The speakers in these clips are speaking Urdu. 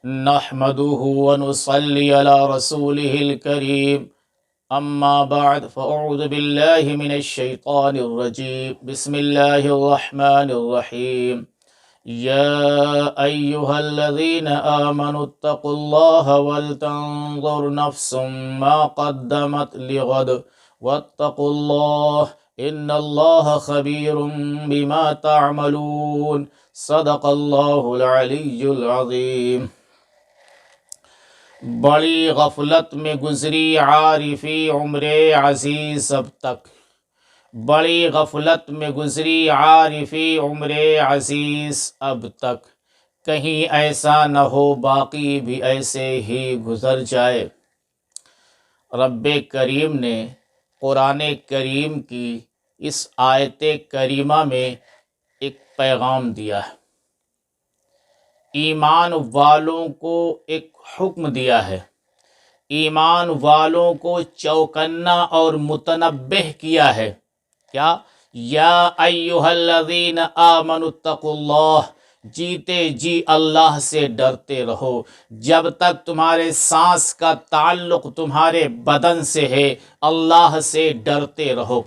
نحمده ونصلي على رسوله الكريم أما بعد فأعوذ بالله من الشيطان الرجيم بسم الله الرحمن الرحيم يا أيها الذين آمنوا اتقوا الله ولتنظر نفس ما قدمت لغد واتقوا الله إن الله خبير بما تعملون صدق الله العلي العظيم۔ بڑی غفلت میں گزری عارفی عمر عزیز اب تک، بڑی غفلت میں گزری عارفی عمر عزیز اب تک، کہیں ایسا نہ ہو باقی بھی ایسے ہی گزر جائے۔ رب کریم نے قرآن کریم کی اس آیت کریمہ میں ایک پیغام دیا ہے، ایمان والوں کو ایک حکم دیا ہے، ایمان والوں کو چوکنا اور متنبہ کیا ہے۔ کیا؟ یا ایھا الذین آمنوا اتقوا اللہ، جیتے جی اللہ سے ڈرتے رہو۔ جب تک تمہارے سانس کا تعلق تمہارے بدن سے ہے، اللہ سے ڈرتے رہو۔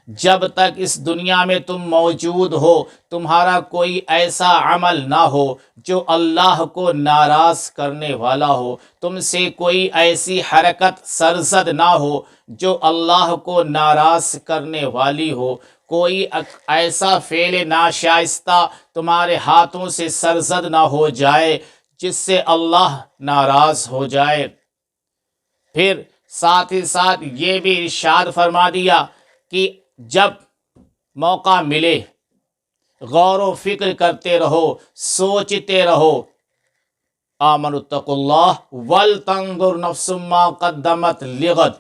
جب تک اس دنیا میں تم موجود ہو، تمہارا کوئی ایسا عمل نہ ہو جو اللہ کو ناراض کرنے والا ہو، تم سے کوئی ایسی حرکت سرزد نہ ہو جو اللہ کو ناراض کرنے والی ہو، کوئی ایسا فعل ناشائستہ تمہارے ہاتھوں سے سرزد نہ ہو جائے جس سے اللہ ناراض ہو جائے۔ پھر ساتھ ہی ساتھ یہ بھی ارشاد فرما دیا کہ جب موقع ملے غور و فکر کرتے رہو، سوچتے رہو۔ آمنوا اتقوا اللہ ولتنظر نفس ما قدمت لغد،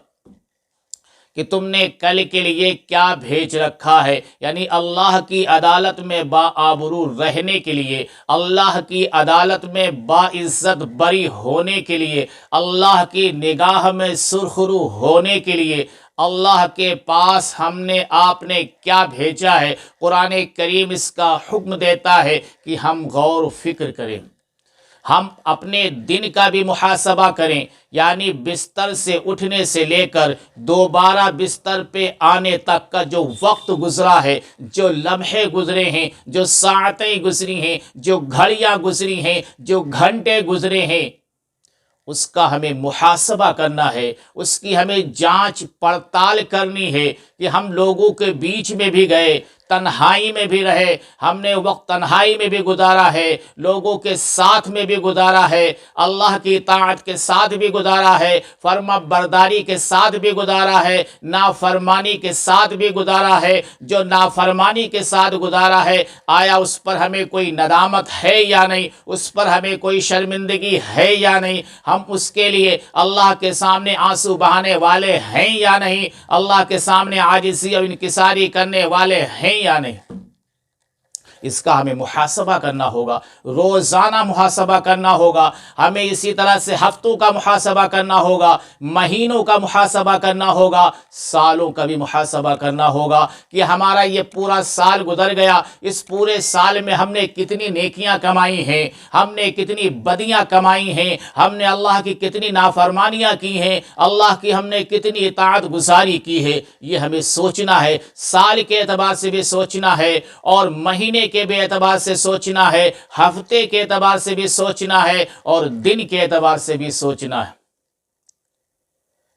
کہ تم نے کل کے لیے کیا بھیج رکھا ہے، یعنی اللہ کی عدالت میں باآبرو رہنے کے لیے، اللہ کی عدالت میں باعزت بری ہونے کے لیے، اللہ کی نگاہ میں سرخرو ہونے کے لیے، اللہ کے پاس ہم نے آپ نے کیا بھیجا ہے۔ قرآن کریم اس کا حکم دیتا ہے کہ ہم غور و فکر کریں، ہم اپنے دن کا بھی محاسبہ کریں، یعنی بستر سے اٹھنے سے لے کر دوبارہ بستر پہ آنے تک کا جو وقت گزرا ہے، جو لمحے گزرے ہیں، جو ساعتیں گزری ہیں، جو گھڑیاں گزری ہیں، جو گھنٹے گزرے ہیں، اس کا ہمیں محاسبہ کرنا ہے، اس کی ہمیں جانچ پڑتال کرنی ہے کہ ہم لوگوں کے بیچ میں بھی گئے، تنہائی میں بھی رہے، ہم نے وقت تنہائی میں بھی گزارا ہے، لوگوں کے ساتھ میں بھی گزارا ہے، اللہ کی اطاعت کے ساتھ بھی گزارا ہے، فرما برداری کے ساتھ بھی گزارا ہے، نافرمانی کے ساتھ بھی گزارا ہے۔ جو نافرمانی کے ساتھ گزارا ہے، آیا اس پر ہمیں کوئی ندامت ہے یا نہیں، اس پر ہمیں کوئی شرمندگی ہے یا نہیں، ہم اس کے لیے اللہ کے سامنے آنسو بہانے والے ہیں یا نہیں، اللہ کے سامنے عاجزی اور انکساری کرنے والے ہیں یا نہیں۔ اس کا ہمیں محاسبہ کرنا ہوگا، روزانہ محاسبہ کرنا ہوگا، ہمیں اسی طرح سے ہفتوں کا محاسبہ کرنا ہوگا، مہینوں کا محاسبہ کرنا ہوگا، سالوں کا بھی محاسبہ کرنا ہوگا کہ ہمارا یہ پورا سال گزر گیا، اس پورے سال میں ہم نے کتنی نیکیاں کمائی ہیں، ہم نے کتنی بدیاں کمائی ہیں، ہم نے اللہ کی کتنی نافرمانیاں کی ہیں، اللہ کی ہم نے کتنی اطاعت گزاری کی ہے۔ یہ ہمیں سوچنا ہے، سال کے اعتبار سے بھی سوچنا ہے، اور مہینے کے بھی اعتبار سے سوچنا ہے، ہفتے کے اعتبار سے بھی سوچنا ہے، اور دن کے اعتبار سے بھی سوچنا ہے۔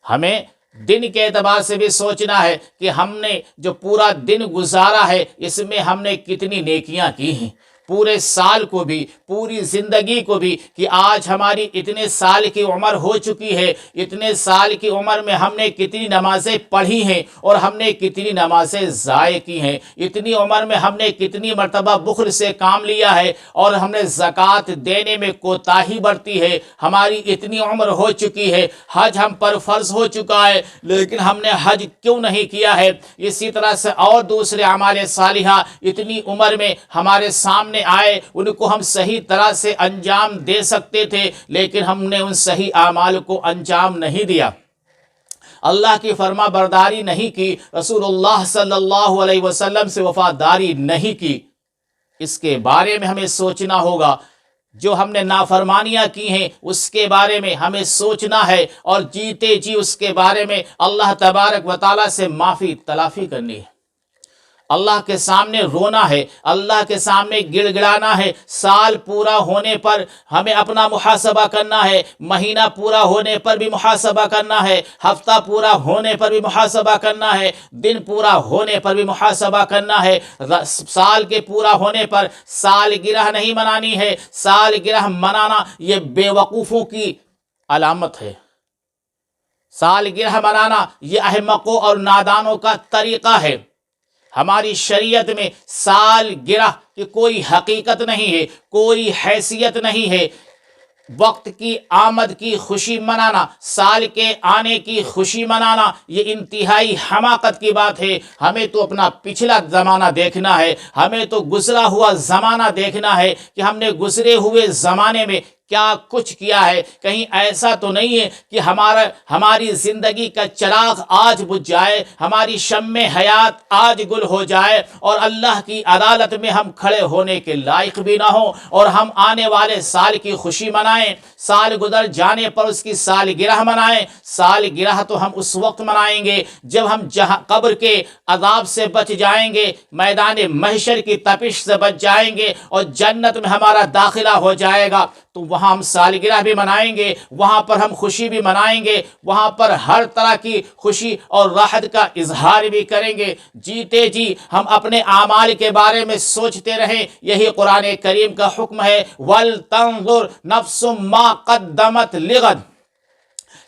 ہمیں دن کے اعتبار سے بھی سوچنا ہے کہ ہم نے جو پورا دن گزارا ہے اس میں ہم نے کتنی نیکیاں کی ہیں، پورے سال کو بھی، پوری زندگی کو بھی، کہ آج ہماری اتنے سال کی عمر ہو چکی ہے، اتنے سال کی عمر میں ہم نے کتنی نمازیں پڑھی ہیں اور ہم نے کتنی نمازیں ضائع کی ہیں، اتنی عمر میں ہم نے کتنی مرتبہ بخل سے کام لیا ہے اور ہم نے زکوٰۃ دینے میں کوتاہی برتی ہے، ہماری اتنی عمر ہو چکی ہے، حج ہم پر فرض ہو چکا ہے لیکن ہم نے حج کیوں نہیں کیا ہے، اسی طرح سے اور دوسرے اعمال صالحہ اتنی عمر میں ہمارے سامنے آئے، ان کو ہم صحیح طرح سے انجام دے سکتے تھے لیکن ہم نے ان صحیح اعمال کو انجام نہیں دیا، اللہ کی فرما برداری نہیں کی، رسول اللہ صلی اللہ علیہ وسلم سے وفاداری نہیں کی۔ اس کے بارے میں ہمیں سوچنا ہوگا جو ہم نے نافرمانیاں کی ہیں اس کے بارے میں ہمیں سوچنا ہے، اور جیتے جی اس کے بارے میں اللہ تبارک و تعالیٰ سے معافی تلافی کرنی ہے، اللہ کے سامنے رونا ہے، اللہ کے سامنے گڑ گڑانا ہے۔ سال پورا ہونے پر ہمیں اپنا محاسبہ کرنا ہے، مہینہ پورا ہونے پر بھی محاسبہ کرنا ہے، ہفتہ پورا ہونے پر بھی محاسبہ کرنا ہے، دن پورا ہونے پر بھی محاسبہ کرنا ہے۔ سال کے پورا ہونے پر سالگرہ نہیں منانی ہے، سالگرہ منانا یہ بے وقوفوں کی علامت ہے، سالگرہ منانا یہ احمقوں اور نادانوں کا طریقہ ہے۔ ہماری شریعت میں سالگرہ کی کوئی حقیقت نہیں ہے، کوئی حیثیت نہیں ہے۔ وقت کی آمد کی خوشی منانا، سال کے آنے کی خوشی منانا، یہ انتہائی حماقت کی بات ہے۔ ہمیں تو اپنا پچھلا زمانہ دیکھنا ہے، ہمیں تو گزرا ہوا زمانہ دیکھنا ہے کہ ہم نے گزرے ہوئے زمانے میں کیا کچھ کیا ہے۔ کہیں ایسا تو نہیں ہے کہ ہماری زندگی کا چراغ آج بجھ جائے، ہماری شمع حیات آج گل ہو جائے، اور اللہ کی عدالت میں ہم کھڑے ہونے کے لائق بھی نہ ہوں، اور ہم آنے والے سال کی خوشی منائیں، سال گزر جانے پر اس کی سالگرہ منائیں۔ سالگرہ تو ہم اس وقت منائیں گے جب ہم قبر کے عذاب سے بچ جائیں گے، میدان محشر کی تپش سے بچ جائیں گے، اور جنت میں ہمارا داخلہ ہو جائے گا، تو وہاں ہم سالگرہ بھی منائیں گے، وہاں پر ہم خوشی بھی منائیں گے، وہاں پر ہر طرح کی خوشی اور راحت کا اظہار بھی کریں گے۔ جیتے جی ہم اپنے اعمال کے بارے میں سوچتے رہیں، یہی قرآن کریم کا حکم ہے، وَلْتَنظُرْ نَفْسٌ مَّا قَدَّمَتْ لِغَدٍ،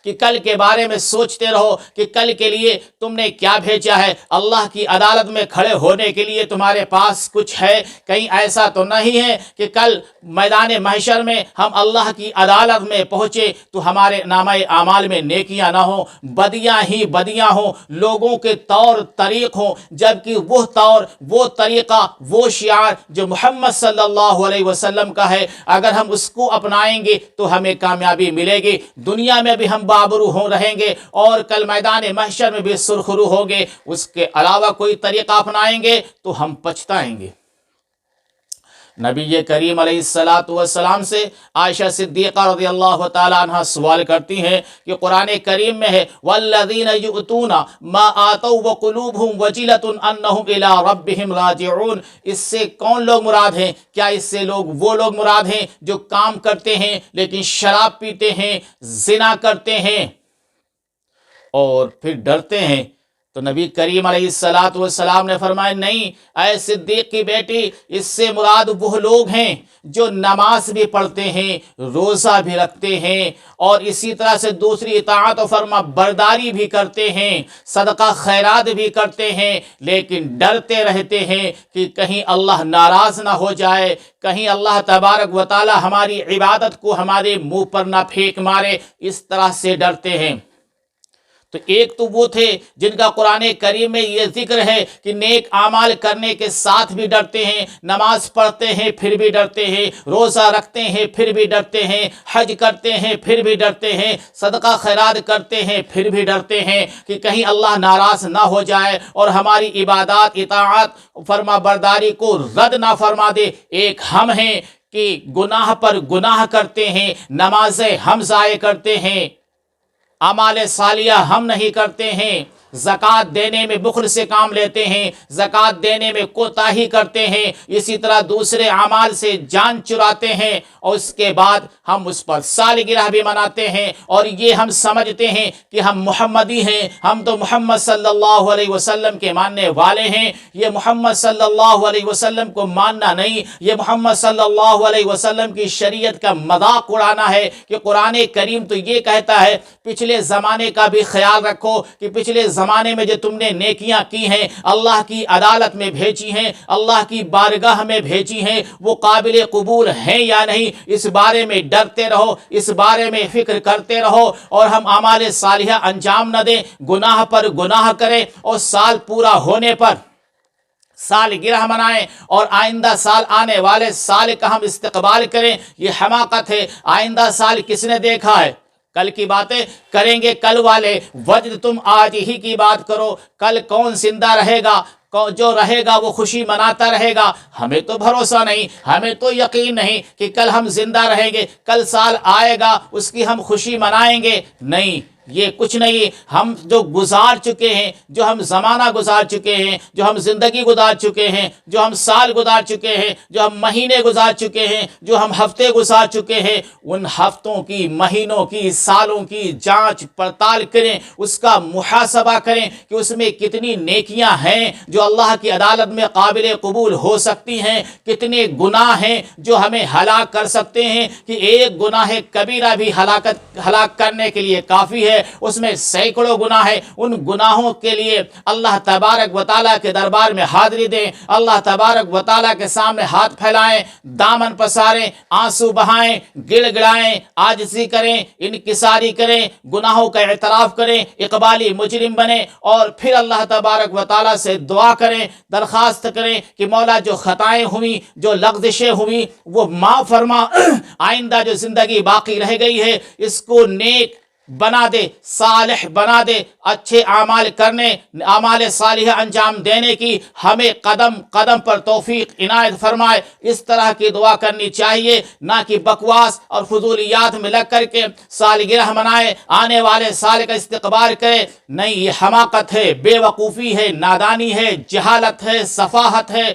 کہ کل کے بارے میں سوچتے رہو کہ کل کے لیے تم نے کیا بھیجا ہے۔ اللہ کی عدالت میں کھڑے ہونے کے لیے تمہارے پاس کچھ ہے؟ کہیں ایسا تو نہیں ہے کہ کل میدان محشر میں ہم اللہ کی عدالت میں پہنچے تو ہمارے نامہ اعمال میں نیکیاں نہ ہوں، بدیاں ہی بدیاں ہوں، لوگوں کے طور طریق ہوں، جبکہ وہ طور، وہ طریقہ، وہ شعار جو محمد صلی اللہ علیہ وسلم کا ہے، اگر ہم اس کو اپنائیں گے تو ہمیں کامیابی ملے گی، دنیا میں بھی ہم بابرو ہوں رہیں گے، اور کل میدان محشر میں بھی سرخرو ہوں گے۔ اس کے علاوہ کوئی طریقہ اپنائیں گے تو ہم پچھتائیں گے۔ نبی کریم علیہ السلام سے عائشہ صدیقہ رضی اللہ تعالیٰ عنہ سوال کرتی ہیں کہ قرآن کریم میں ہے والذین یؤتون ما آتوا وقلوبہم وجلۃ انہم الی ربہم راجعون، اس سے کون لوگ مراد ہیں؟ کیا اس سے وہ لوگ مراد ہیں جو کام کرتے ہیں لیکن شراب پیتے ہیں، زنا کرتے ہیں اور پھر ڈرتے ہیں؟ تو نبی کریم علیہ السلام نے فرمایا نہیں اے صدیق کی بیٹی، اس سے مراد وہ لوگ ہیں جو نماز بھی پڑھتے ہیں، روزہ بھی رکھتے ہیں، اور اسی طرح سے دوسری اطاعت و فرما برداری بھی کرتے ہیں، صدقہ خیرات بھی کرتے ہیں، لیکن ڈرتے رہتے ہیں کہ کہیں اللہ ناراض نہ ہو جائے، کہیں اللہ تبارک و تعالی ہماری عبادت کو ہمارے منہ پر نہ پھینک مارے، اس طرح سے ڈرتے ہیں۔ تو ایک تو وہ تھے جن کا قرآن کریم میں یہ ذکر ہے کہ نیک اعمال کرنے کے ساتھ بھی ڈرتے ہیں، نماز پڑھتے ہیں پھر بھی ڈرتے ہیں، روزہ رکھتے ہیں پھر بھی ڈرتے ہیں، حج کرتے ہیں پھر بھی ڈرتے ہیں، صدقہ خیرات کرتے ہیں پھر بھی ڈرتے ہیں کہ کہیں اللہ ناراض نہ ہو جائے اور ہماری عبادات، اطاعت، فرما برداری کو رد نہ فرما دے۔ ایک ہم ہیں کہ گناہ پر گناہ کرتے ہیں، نمازیں ہم ضائع کرتے ہیں، اعمال صالحہ ہم نہیں کرتے ہیں، زکوٰۃ دینے میں بخل سے کام لیتے ہیں، زکوٰۃ دینے میں کوتاہی کرتے ہیں، اسی طرح دوسرے اعمال سے جان چراتے ہیں، اور اس کے بعد ہم اس پر سالگرہ بھی مناتے ہیں، اور یہ ہم سمجھتے ہیں کہ ہم محمدی ہیں، ہم تو محمد صلی اللہ علیہ وسلم کے ماننے والے ہیں۔ یہ محمد صلی اللہ علیہ وسلم کو ماننا نہیں، یہ محمد صلی اللہ علیہ وسلم کی شریعت کا مذاق اڑانا ہے کہ قرآن کریم تو یہ کہتا ہے پچھلے زمانے کا بھی خیال رکھو کہ پچھلے زمانے میں جو تم نے نیکیاں کی ہیں، اللہ کی عدالت میں بھیجی ہیں، اللہ کی بارگاہ میں بھیجی ہیں، وہ قابل قبول ہیں یا نہیں، اس بارے میں ڈرتے رہو، اس بارے میں فکر کرتے رہو، اور ہم اعمال صالحہ انجام نہ دیں، گناہ پر گناہ کریں، اور سال پورا ہونے پر سالگرہ منائیں، اور آئندہ سال، آنے والے سال کا ہم استقبال کریں۔ یہ حماقت ہے۔ آئندہ سال کس نے دیکھا ہے؟ کل کی باتیں کریں گے کل والے، وجد تم آج ہی کی بات کرو، کل کون زندہ رہے گا، جو رہے گا وہ خوشی مناتا رہے گا. ہمیں تو بھروسہ نہیں, ہمیں تو یقین نہیں کہ کل ہم زندہ رہیں گے, کل سال آئے گا اس کی ہم خوشی منائیں گے. نہیں, یہ کچھ نہیں. ہم جو گزار چکے ہیں, جو ہم زمانہ گزار چکے ہیں, جو ہم زندگی گزار چکے ہیں, جو ہم سال گزار چکے ہیں, جو ہم مہینے گزار چکے ہیں, جو ہم ہفتے گزار چکے ہیں, ان ہفتوں کی, مہینوں کی, سالوں کی جانچ پڑتال کریں, اس کا محاسبہ کریں کہ اس میں کتنی نیکیاں ہیں جو اللہ کی عدالت میں قابل قبول ہو سکتی ہیں, کتنے گناہ ہیں جو ہمیں ہلاک کر سکتے ہیں کہ ایک گناہ کبیرہ بھی ہلاک کرنے کے لیے کافی ہے. اس میں سینکڑوں گناہ ہیں. ان گناہوں کے لیے اللہ تبارک و تعالیٰ کے دربار میں حاضری دیں, اللہ تبارک و تعالیٰ کے سامنے ہاتھ پھیلائیں, دامن پساریں, آنسو بہائیں, گڑ گڑائیں, عاجزی کریں, انکساری کریں, گناہوں کا اعتراف کریں, اقبالی مجرم بنیں, اور پھر اللہ تبارک و تعالیٰ سے دعا کریں, درخواست کریں کہ مولا جو خطائیں ہوئیں, جو لغزشیں ہوئیں وہ معاف فرما, آئندہ جو زندگی باقی رہ گئی ہے اس کو نیک بنا دے, صالح بنا دے, اچھے اعمال کرنے, اعمال صالحہ انجام دینے کی ہمیں قدم قدم پر توفیق عنایت فرمائے. اس طرح کی دعا کرنی چاہیے, نہ کہ بکواس اور فضولیات میں لگ کر کے سالگرہ منائے, آنے والے سال کا استقبال کرے. نہیں, یہ حماقت ہے, بے وقوفی ہے, نادانی ہے, جہالت ہے, سفاہت ہے.